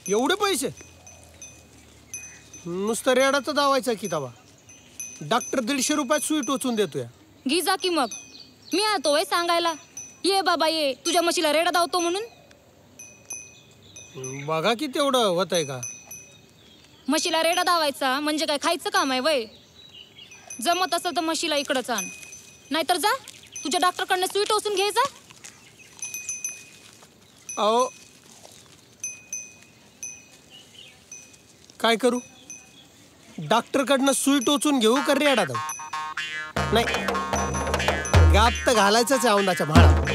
एवढे पैसे? नुसतं रेडाचं दावायचा की तवा. डॉक्टर 150 रुपयात सुई टोचून देतोय. घे जा की मग. मी आतो वय सांगायला. ये बाबा ये, तुझ्या म्हशीला रेडा धावतो म्हणून. बघा की तेवढं होत आहे का? म्हशीला रेडा धावायचा म्हणजे काय खायचं काम आहे वय? जमत असेल तर म्हशीला इकडंच आण, नाहीतर जा तुझ्या डॉक्टरकडनं सुई टोचून घे जा. अहो काय करू? डॉक्टरकडनं सुई टोचून घेऊ का रेडा धावू? नाही, गाप तर घालायचंच आहे औंदाच्या भाळा.